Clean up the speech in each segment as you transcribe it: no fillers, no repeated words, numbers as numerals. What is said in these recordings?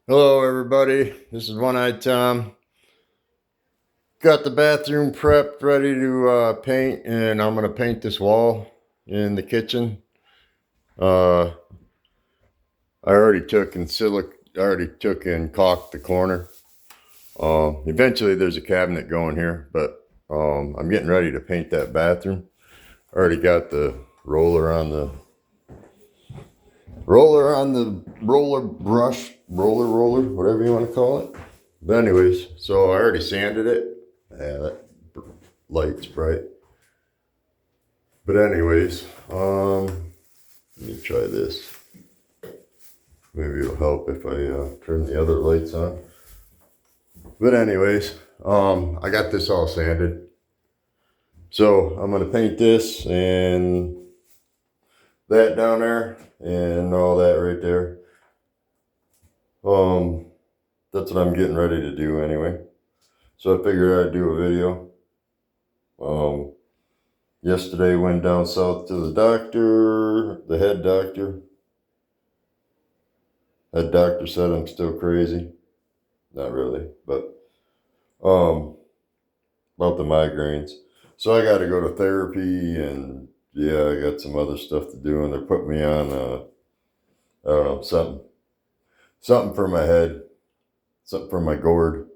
Hello, everybody. This is One Eyed Tom. Got the bathroom prepped, ready to paint, and I'm gonna paint this wall in the kitchen. Uh, I already took and caulked the corner. Eventually, there's a cabinet going here, but I'm getting ready to paint that bathroom. Already got the roller on the roller brush, roller, whatever you want to call it. But anyways, so I already sanded it. Yeah, that light's bright. But anyways, let me try this. Maybe it'll help if I turn the other lights on. But anyways, I got this all sanded. So I'm gonna paint this and that down there and all that right there. Um, that's what I'm getting ready to do anyway. So I figured I'd do a video. Yesterday went down south to the doctor, the head doctor. That doctor said I'm still crazy. Not really, but um about the migraines. So I got to go to therapy, and yeah, I got some other stuff to do, and they're putting me on I don't know, something for my head, something for my gourd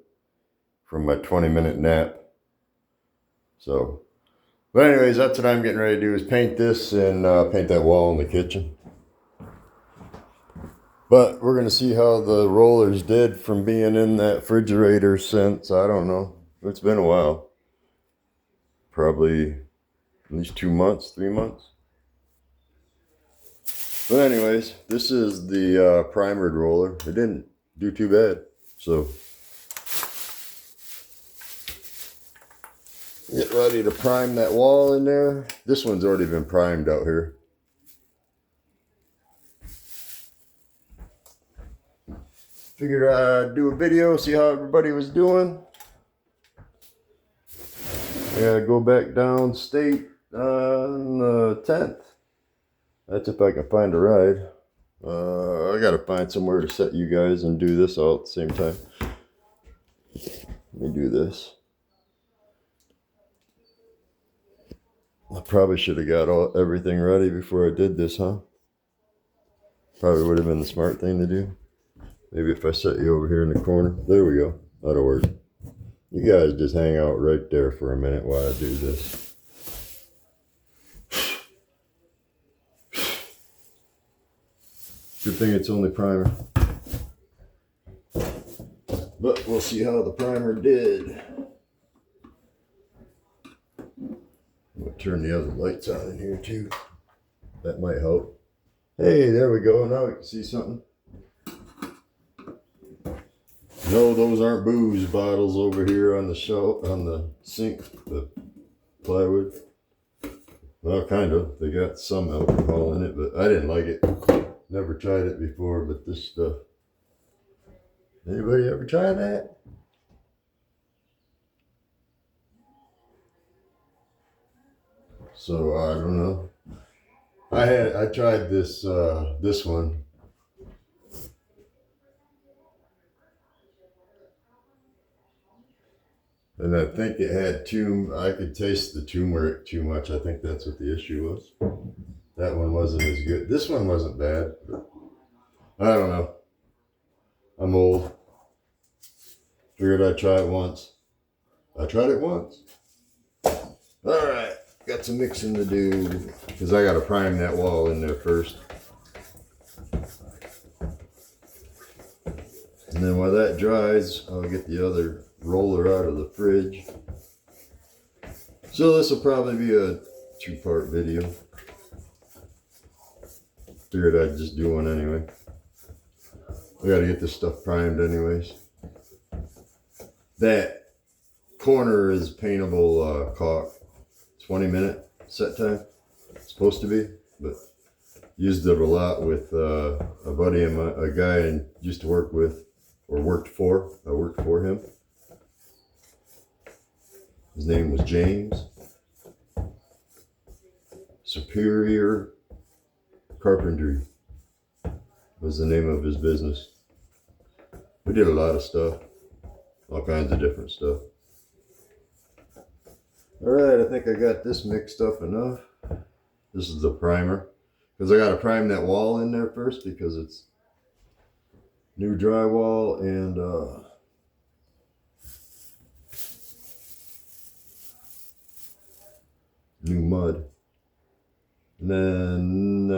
from my 20-minute nap. So, but anyways, that's what I'm getting ready to do is paint this and paint that wall in the kitchen. But we're gonna see how the rollers did from being in that refrigerator since, I don't know, it's been a while. Probably at least 2 months, 3 months. But anyways, this is the primered roller. It didn't do too bad. So get ready to prime that wall in there. This one's already been primed out here. Figured I'd do a video, see how everybody was doing. I gotta go back downstate on the 10th. That's if I can find a ride. I gotta find somewhere to set you guys and do this all at the same time. Let me do this. I probably should have got everything ready before I did this, huh? Probably would have been the smart thing to do. Maybe if I set you over here in the corner. There we go. That'll work. You guys just hang out right there for a minute while I do this. Good thing it's only primer. But we'll see how the primer did. I'm going to turn the other lights on in here too. That might help. Hey, there we go. Now we can see something. No, those aren't booze bottles over here on the shelf, on the sink, the plywood. Well, kind of. They got some alcohol in it, but I didn't like it. Never tried it before, but this stuff. Anybody ever try that? So I don't know. I tried this one. And I think it had I could taste the turmeric too much. I think that's what the issue was. That one wasn't as good. This one wasn't bad, but I don't know. I'm old. Figured I'd try it once. I tried it once. All right, got some mixing to do because I got to prime that wall in there first. And then while that dries, I'll get the other roller out of the fridge. So this will probably be a 2-part video. Figured I'd just do one anyway. I gotta get this stuff primed anyways. That corner is paintable caulk. 20-minute set time. It's supposed to be, but used it a lot with a buddy and a guy I used to work with or worked for. I worked for him. His name was James. Superior Carpentry was the name of his business. We did a lot of stuff, all kinds of different stuff. All right, I think I got this mixed up enough. This is the primer, because I got to prime that wall in there first because it's new drywall and new mud. And then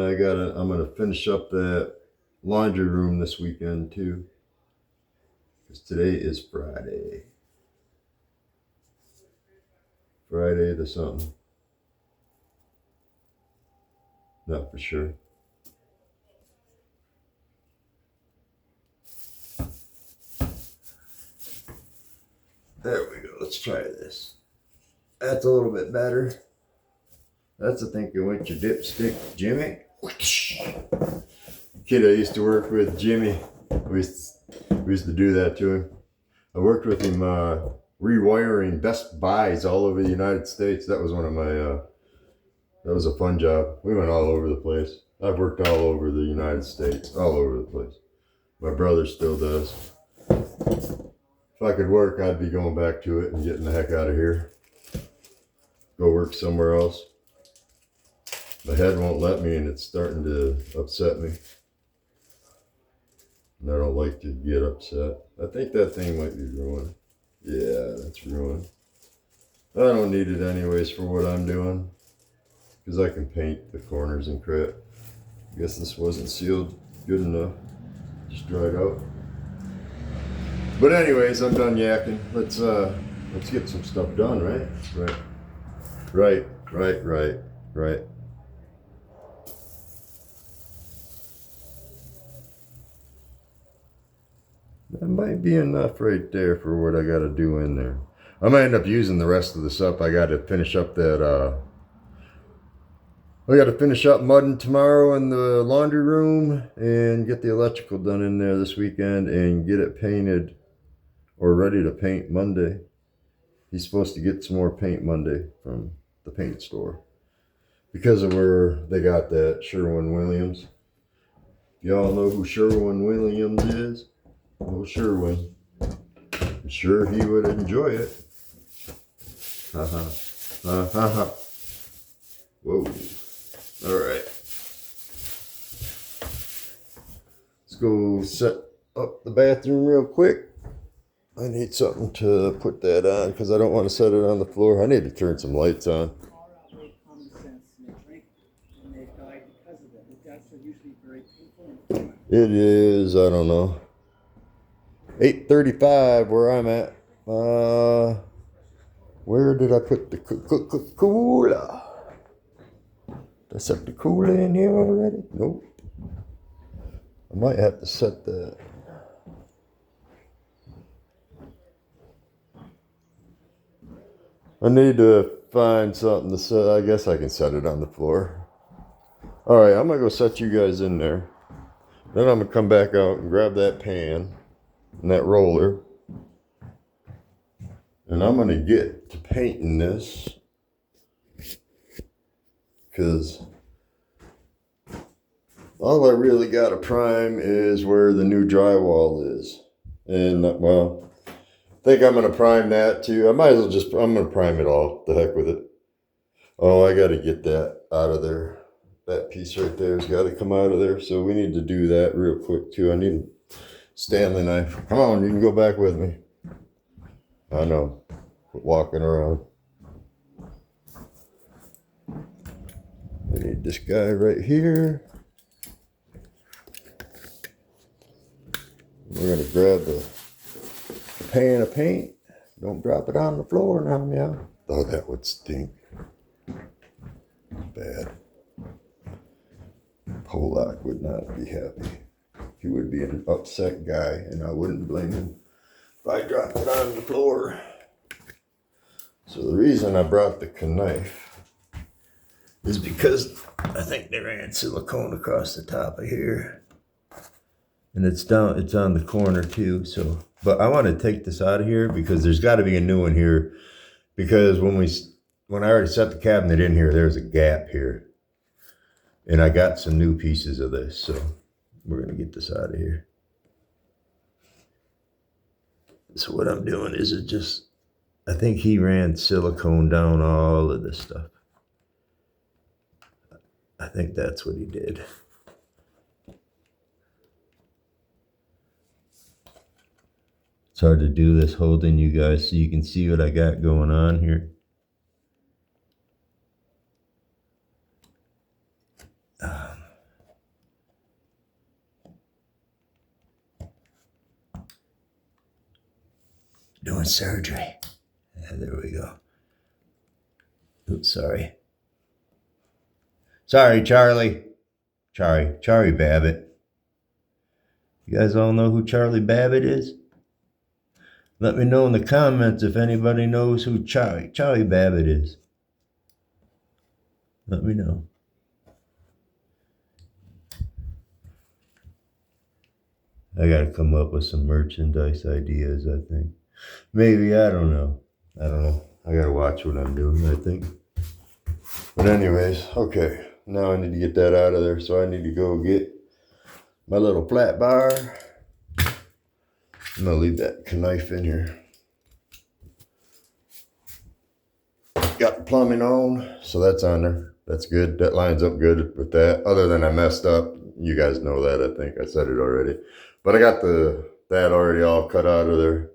I'm gonna finish up that laundry room this weekend too, because today is Friday. Friday the something. Not for sure. There we go. Let's try this. That's a little bit better. That's the thinking with your dipstick, Jimmy. Kid I used to work with, Jimmy. We used to do that to him. I worked with him rewiring Best Buys all over the United States. That was one of my, that was a fun job. We went all over the place. I've worked all over the United States, all over the place. My brother still does. If I could work, I'd be going back to it and getting the heck out of here. Go work somewhere else. My head won't let me and it's starting to upset me. And I don't like to get upset. I think that thing might be ruined. Yeah, that's ruined. I don't need it anyways for what I'm doing, because I can paint the corners and crap. I guess this wasn't sealed good enough. Just dried out. But anyways, I'm done yakking. Let's get some stuff done, right? Right. That might be enough right there for what I got to do in there. I might end up using the rest of this up. I got to finish up that, I got to finish up mudding tomorrow in the laundry room and get the electrical done in there this weekend and get it painted or ready to paint Monday. He's supposed to get some more paint Monday from the paint store because of where they got that Sherwin-Williams. Y'all know who Sherwin-Williams is? Oh, Sherwin. I'm sure he would enjoy it. Whoa. All right. Let's go set up the bathroom real quick. I need something to put that on because I don't want to set it on the floor. I need to turn some lights on. It is, I don't know, 8:35 where I'm at. Where did I put the cooler? Did I set the cooler in here already? Nope. I might have to set that. I need to find something to set. I guess I can set it on the floor. All right, I'm going to go set you guys in there. Then I'm going to come back out and grab that pan and that roller. And I'm going to get to painting this. Because all I really got to prime is where the new drywall is. And, well, I think I'm going to prime that too. I might as well I'm going to prime it all. The heck with it. Oh, I got to get that out of there. That piece right there has got to come out of there. So we need to do that real quick too. I need a Stanley knife. Come on, you can go back with me. I know. Quit walking around. I need this guy right here. We're going to grab the pan of paint. Don't drop it on the floor now, meow. Oh, that would stink. Bad. Polak would not be happy. He would be an upset guy, and I wouldn't blame him if I dropped it on the floor. So the reason I brought the knife is because I think they ran silicone across the top of here. And it's on the corner too, so. But I want to take this out of here because there's got to be a new one here. Because when I already set the cabinet in here, there's a gap here. And I got some new pieces of this, so we're going to get this out of here. So what I'm doing is I think he ran silicone down all of this stuff. I think that's what he did. It's hard to do this holding you guys so you can see what I got going on here. Doing surgery. Yeah, there we go. Oops, sorry. Sorry, Charlie. Charlie Babbitt. You guys all know who Charlie Babbitt is? Let me know in the comments if anybody knows who Charlie Babbitt is. Let me know. I gotta come up with some merchandise ideas, I think. Maybe, I don't know. I gotta watch what I'm doing, I think. But anyways, okay. Now I need to get that out of there, so I need to go get my little flat bar. I'm gonna leave that knife in here. Got the plumbing on, so that's on there. That's good. That lines up good with that. Other than I messed up. You guys know that, I think. I said it already. But I got that already all cut out of there.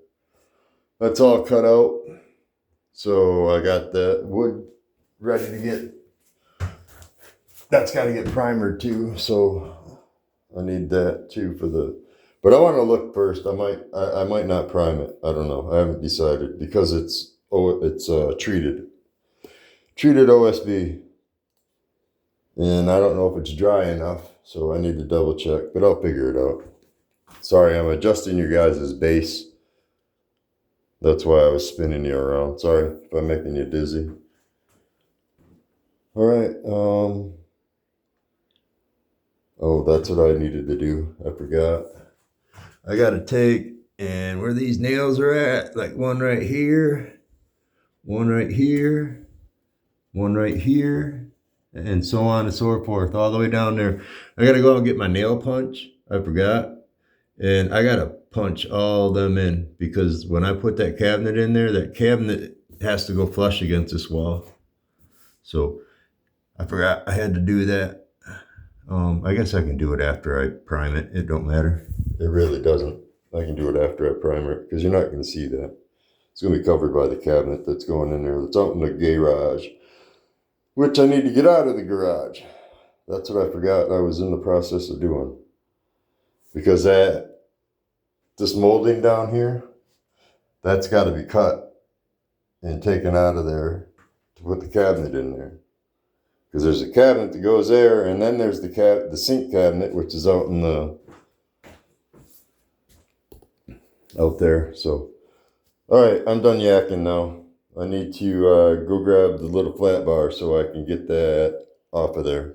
That's all cut out. So I got that wood ready to get. That's got to get primered too. So I need that too for the. But I want to look first. I might not prime it. I don't know. I haven't decided because it's treated OSB, and I don't know if it's dry enough. So I need to double check. But I'll figure it out. Sorry, I'm adjusting your guys' base. That's why I was spinning you around. Sorry if I'm making you dizzy. All right. Oh, that's what I needed to do. I forgot. I got to take, and where these nails are at, like one right here, one right here, one right here, and so on and so forth, all the way down there. I got to go out and get my nail punch. I forgot. And I got to punch all them in because when I put that cabinet in there, that cabinet has to go flush against this wall. So I forgot I had to do that. I guess I can do it after I prime it. It don't matter. It really doesn't. I can do it after I prime it because you're not going to see that. It's going to be covered by the cabinet that's going in there. That's out in the garage, which I need to get out of the garage. That's what I forgot I was in the process of doing. Because this molding down here, that's got to be cut and taken out of there to put the cabinet in there. Because there's a cabinet that goes there, and then there's the sink cabinet, which is out there. So, all right, I'm done yakking now. I need to go grab the little flat bar so I can get that off of there.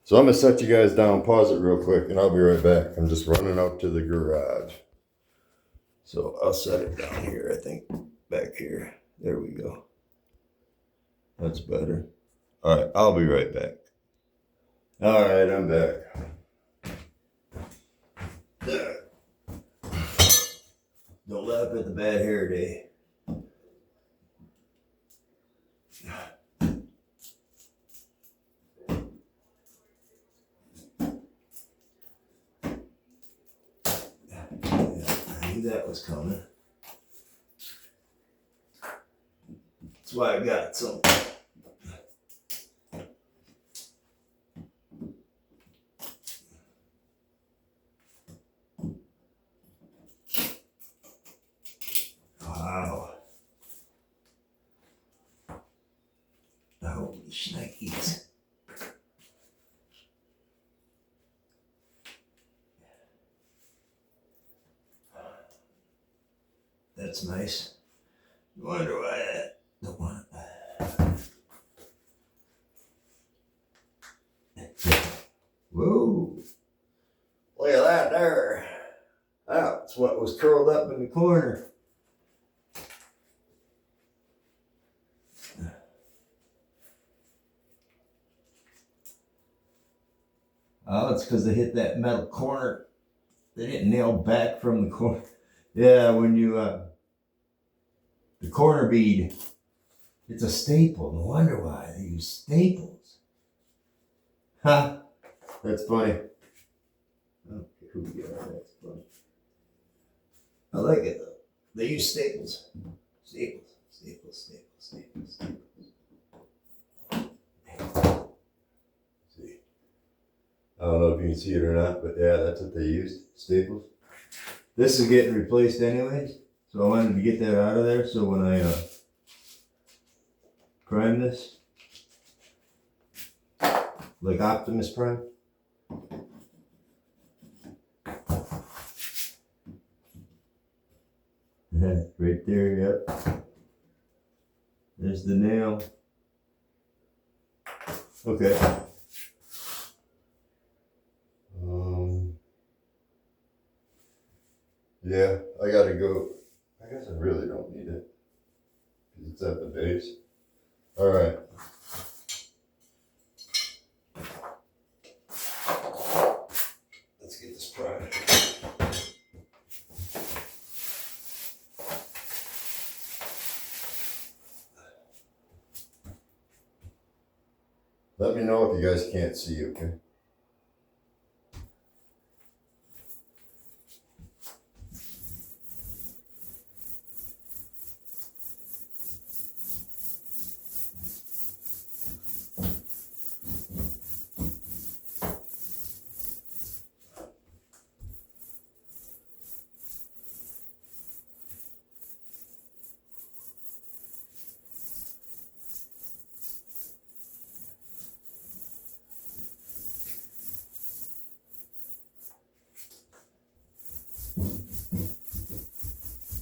So I'm going to set you guys down, pause it real quick, and I'll be right back. I'm just running out to the garage. So I'll set it down here, I think, back here. There we go. That's better. All right, I'll be right back. All right, I'm back. Don't laugh at the bad hair day. That was coming. That's why I got some. Wow. Holy shnikes. That's nice. You wonder why that don't want Whoa. Look at that there. That's what was curled up in the corner. Oh, it's because they hit that metal corner. They didn't nail back from the corner. Yeah, when you, the corner bead, it's a staple. No wonder why they use staples. Ha! That's funny. Okay, who we got? That's funny. I like it though. They use staples. Staples, staples, staples, staples, staples. See. I don't know if you can see it or not, but yeah, that's what they used. Staples. This is getting replaced anyways, so I wanted to get that out of there so when I prime this, like Optimus Prime. Right there, yep. There's the nail. Okay. Yeah, I gotta go. I guess I really don't need it because it's at the base. All right. Let's get this primed. Let me know if you guys can't see, okay?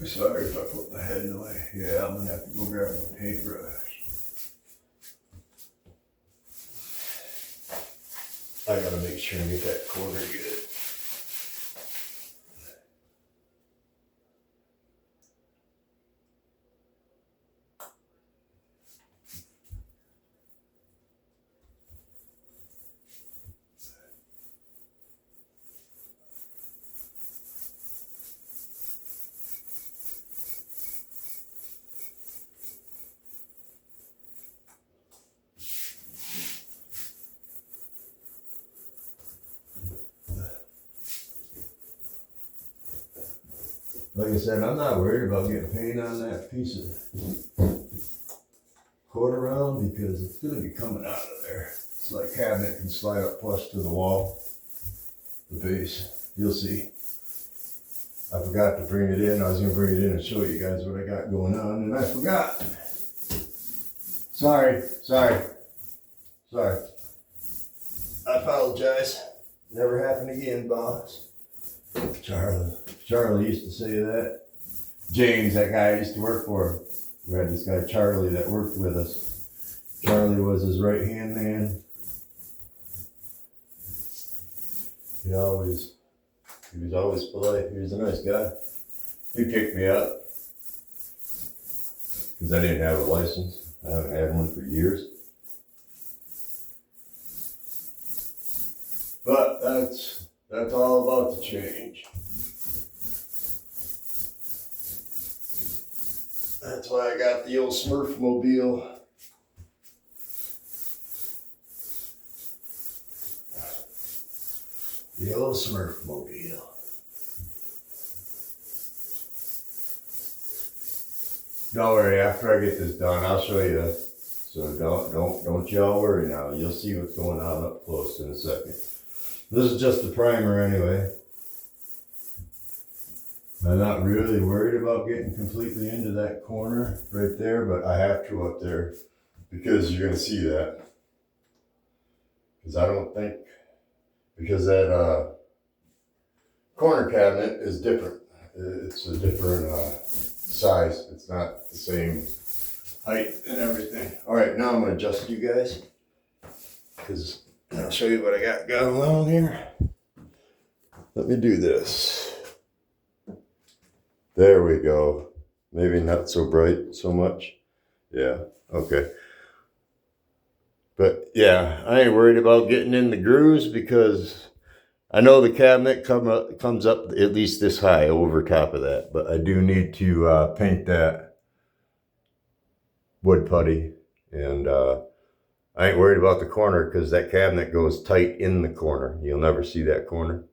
Sorry if I put my head in the way. Yeah, I'm gonna have to go grab my paintbrush. I gotta make sure and get that corner good. Like I said, I'm not worried about getting paint on that piece of quarter round because it's gonna be coming out of there. It's like cabinet can slide up flush to the wall, the base. You'll see. I forgot to bring it in. I was gonna bring it in and show you guys what I got going on, and I forgot. Sorry. I apologize. Never happen again, boss. Charlie used to say that. James, that guy I used to work for. We had this guy Charlie that worked with us. Charlie was his right hand man. He was always polite. He was a nice guy. He picked me up because I didn't have a license. I haven't had one for years. But that's all about to change. That's why I got the old Smurf mobile. The old Smurf mobile. Don't worry, after I get this done, I'll show you. So don't y'all worry now. You'll see what's going on up close in a second. This is just the primer anyway. I'm not really worried about getting completely into that corner right there, but I have to up there because you're gonna see that. Because I don't think, because that corner cabinet is different. It's a different size. It's not the same height and everything. All right, now I'm gonna adjust you guys because I'll show you what I got going on here. Let me do this. There we go. Maybe not so bright so much. Yeah, okay. But yeah, I ain't worried about getting in the grooves because I know the cabinet comes up at least this high over top of that, but I do need to paint that wood putty. And I ain't worried about the corner because that cabinet goes tight in the corner. You'll never see that corner.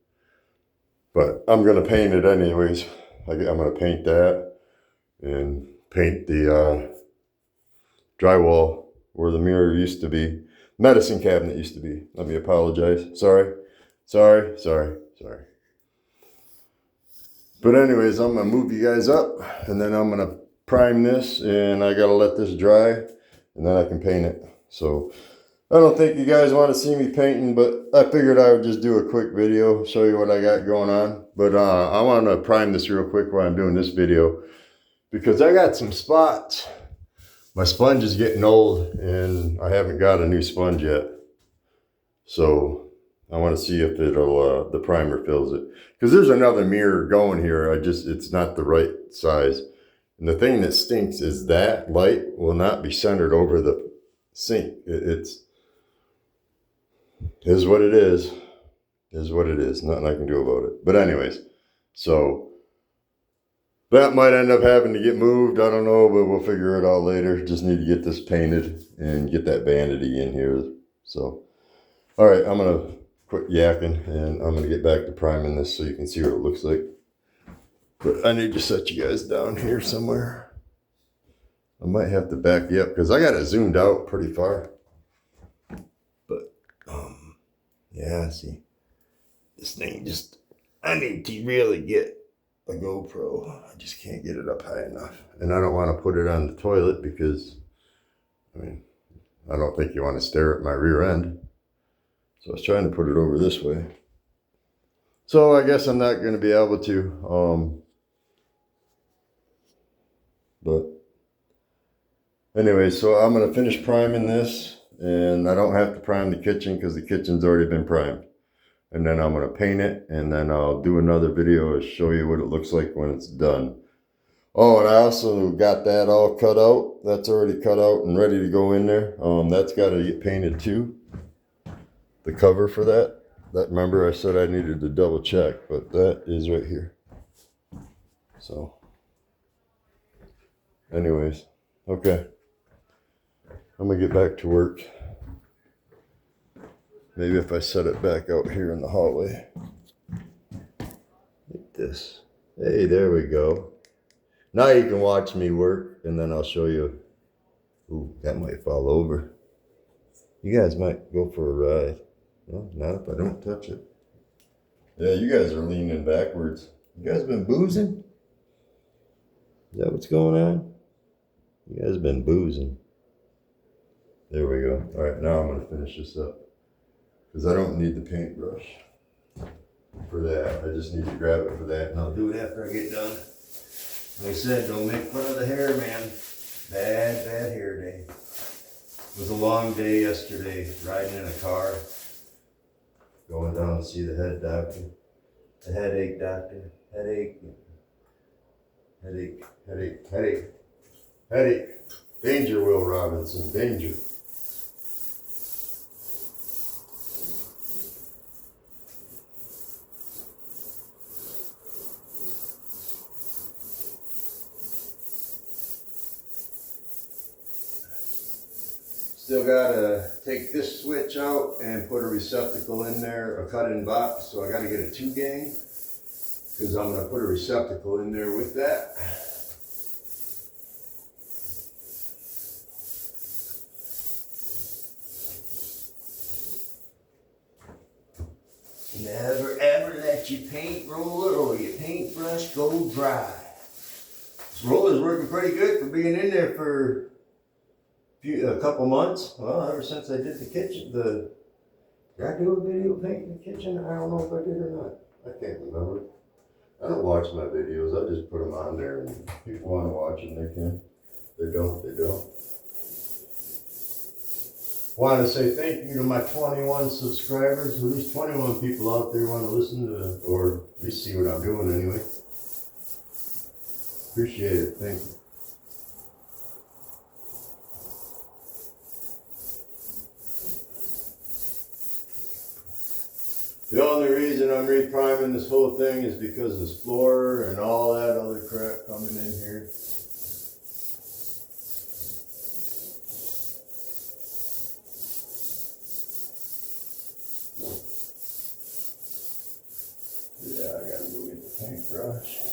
But I'm going to paint it anyways. I'm going to paint that and paint the drywall where the mirror used to be. Medicine cabinet used to be. Let me apologize. Sorry. But anyways, I'm going to move you guys up and then I'm going to prime this and I got to let this dry and then I can paint it. So I don't think you guys want to see me painting, but I figured I would just do a quick video, show you what I got going on. But I want to prime this real quick while I'm doing this video because I got some spots. My sponge is getting old and I haven't got a new sponge yet. So I want to see if it'll, the primer fills it. Because there's another mirror going here. It's not the right size. And the thing that stinks is that light will not be centered over the sink. It's what it is. Is what it is. Nothing I can do about it. But anyways, so that might end up having to get moved. I don't know, but we'll figure it out later. Just need to get this painted and get that vanity in here. So, all right, I'm going to quit yakking and I'm going to get back to priming this so you can see what it looks like. But I need to set you guys down here somewhere. I might have to back you up because I got it zoomed out pretty far. But, yeah, see, this thing just, I need to really get a GoPro. I just can't get it up high enough. And I don't want to put it on the toilet because, I mean, I don't think you want to stare at my rear end. So I was trying to put it over this way. So I guess I'm not going to be able to, but anyway, so I'm going to finish priming this and I don't have to prime the kitchen because the kitchen's already been primed. And then I'm going to paint it and then I'll do another video to show you what it looks like when it's done. Oh, and I also got that all cut out. That's already cut out and ready to go in there. That's got to get painted too. The cover for that. Remember I said I needed to double check, but that is right here. So, anyways, okay. I'm going to get back to work. Maybe if I set it back out here in the hallway. Like this. Hey, there we go. Now you can watch me work and then I'll show you. Ooh, that might fall over. You guys might go for a ride. Well, not if I don't touch it. Yeah, you guys are leaning backwards. You guys been boozing? Is that what's going on? You guys been boozing. There we go. All right, now I'm going to finish this up. Because I don't need the paintbrush for that. I just need to grab it for that. And I'll do it after I get done. Like I said, don't make fun of the hair, man. Bad hair day. It was a long day yesterday, riding in a car. Going down to see the head doctor. The headache doctor. Headache. Danger, Will Robinson, danger. Still gotta take this switch out and put a receptacle in there, a cut-in box. So I gotta get a 2-gang because I'm gonna put a receptacle in there with that. Never ever let your paint roller or your paintbrush go dry. This roller's working pretty good for being in there for a couple months. Well, ever since I did the kitchen, did I do a video painting the kitchen? I don't know if I did or not. I can't remember. I don't watch my videos. I just put them on there and if people want to watch them, they can. They don't. Want to say thank you to my 21 subscribers. At least 21 people out there want to listen to, or at least see what I'm doing anyway. Appreciate it. Thank you. The only reason I'm repriming this whole thing is because this floor and all that other crap coming in here. Yeah, I gotta go get the paintbrush.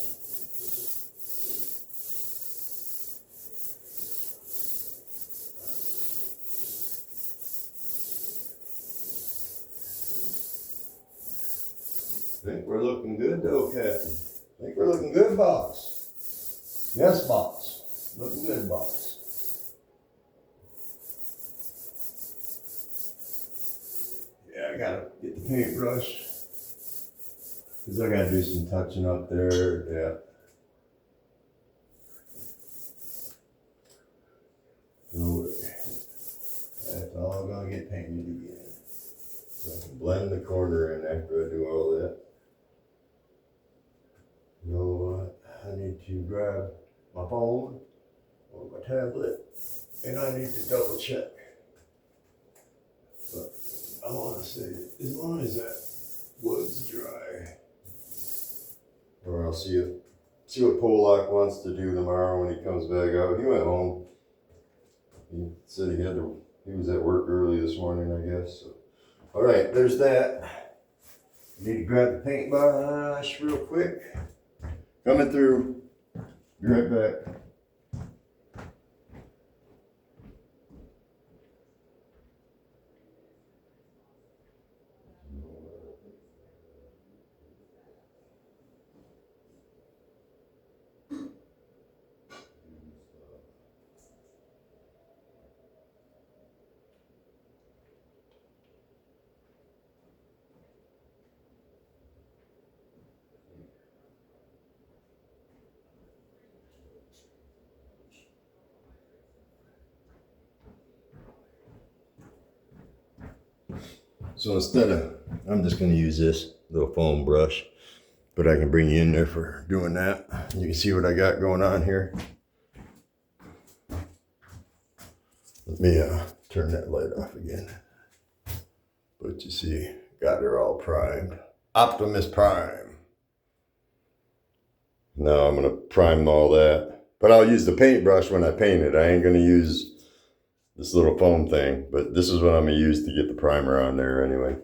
Think we're looking good though, Captain. Think we're looking good, boss. Yes, boss. Looking good, boss. Yeah, I gotta get the paintbrush. Cause I gotta do some touching up there, yeah. No way. That's all gonna get painted again. So I can blend the corner in after I do all that. You know what? I need to grab my phone or my tablet and I need to double check. But I wanna say, as long as that wood's dry, or I'll see what Polak wants to do tomorrow when he comes back out. He went home. He said he was at work early this morning, I guess. So. All right, there's that. Need to grab the paintbrush real quick. Coming through. Be right back. So I'm just going to use this little foam brush, but I can bring you in there for doing that. You can see what I got going on here. Let me turn that light off again. But you see, got her all primed. Optimus Prime. Now I'm going to prime all that. But I'll use the paintbrush when I paint it. I ain't going to use this little foam thing, but this is what I'm gonna use to get the primer on there anyway.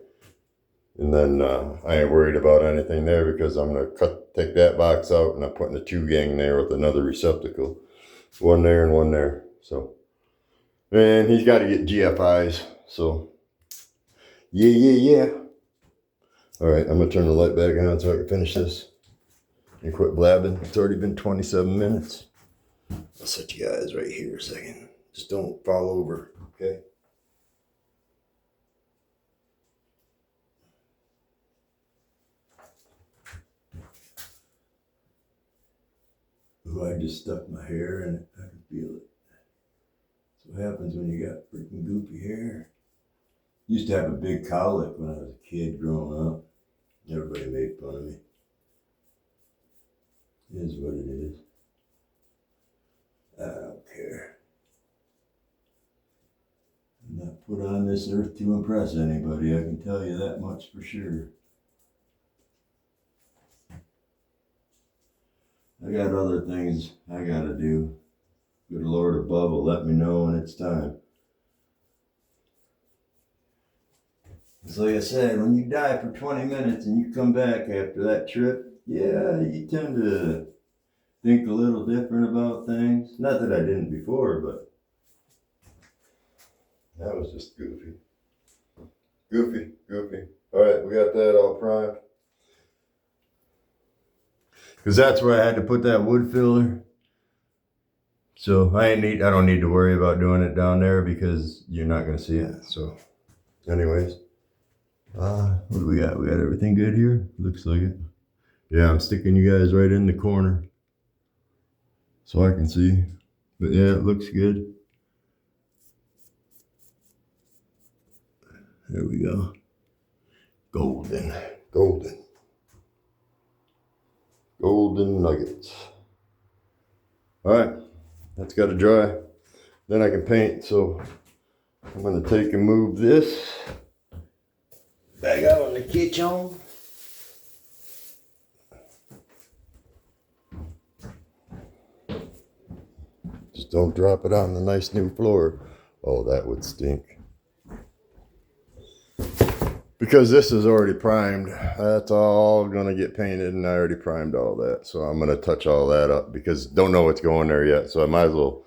And then I ain't worried about anything there because I'm gonna take that box out and I'm putting a 2-gang there with another receptacle. One there and one there. So, and he's got to get GFIs. So, yeah. All right, I'm gonna turn the light back on so I can finish this and quit blabbing. It's already been 27 minutes. I'll set you guys right here a second. Just don't fall over, okay? Ooh, I just stuck my hair in it. I can feel it. That's what happens when you got freaking goofy hair. Used to have a big cowlick when I was a kid growing up. Everybody made fun of me. It is what it is. I don't care. I'm not put on this earth to impress anybody, I can tell you that much for sure. I got other things I gotta do. Good Lord above will let me know when it's time. It's like I said, when you die for 20 minutes and you come back after that trip, yeah, you tend to think a little different about things. Not that I didn't before, but that was just goofy. Goofy. All right, we got that all primed. Because that's where I had to put that wood filler. So I don't need to worry about doing it down there because you're not going to see it. So anyways, what do we got? We got everything good here? Looks like it. Yeah, I'm sticking you guys right in the corner so I can see. But yeah, it looks good. There we go. Golden nuggets. All right, that's got to dry. Then I can paint. So I'm going to take and move this back out in the kitchen. Just don't drop it on the nice new floor. Oh, that would stink. Because this is already primed. That's all gonna get painted, and I already primed all that. So I'm gonna touch all that up because don't know what's going there yet. So I might as well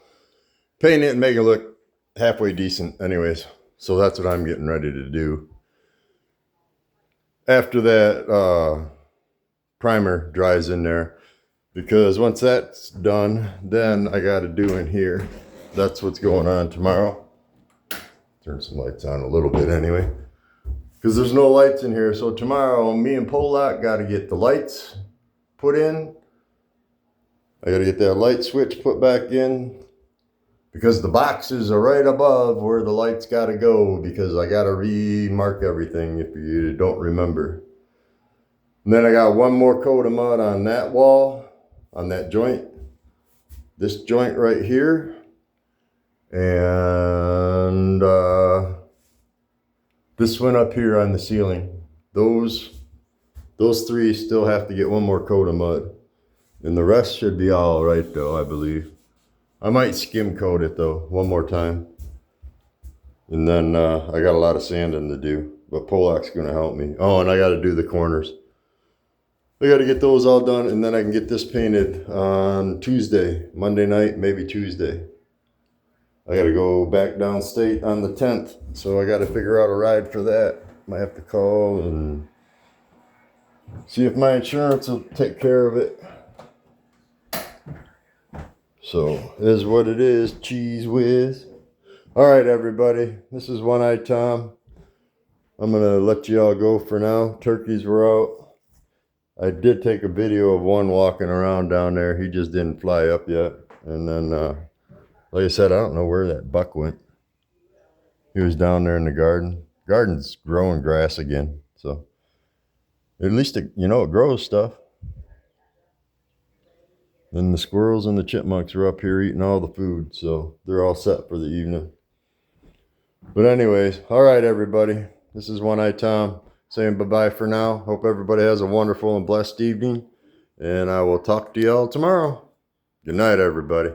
paint it and make it look halfway decent anyways. So that's what I'm getting ready to do. After that primer dries in there, because once that's done, then I got to do in here. That's what's going on tomorrow. Turn some lights on a little bit anyway, because there's no lights in here. So tomorrow, me and Polak got to get the lights put in. I got to get that light switch put back in, because the boxes are right above where the lights got to go, because I got to remark everything if you don't remember. And then I got one more coat of mud on that wall, on that joint, this joint right here, and this one up here on the ceiling. Those three still have to get one more coat of mud, and the rest should be all right though, I believe. I might skim coat it though one more time, and then I got a lot of sanding to do, but Polak's gonna help me. Oh, and I got to do the corners. I got to get those all done, and then I can get this painted on Tuesday, Monday night, maybe Tuesday. I got to go back downstate on the 10th, so I got to figure out a ride for that. Might have to call and see if my insurance will take care of it. So, it is what it is, cheese whiz. All right, everybody, this is One Eye Tom. I'm going to let you all go for now. Turkeys were out. I did take a video of one walking around down there. He just didn't fly up yet. And then, like I said, I don't know where that buck went. He was down there in the garden. Garden's growing grass again. So at least, it grows stuff. And the squirrels and the chipmunks are up here eating all the food. So they're all set for the evening. But anyways, all right, everybody. This is One Eye Tom, saying bye-bye for now. Hope everybody has a wonderful and blessed evening. And I will talk to y'all tomorrow. Good night, everybody.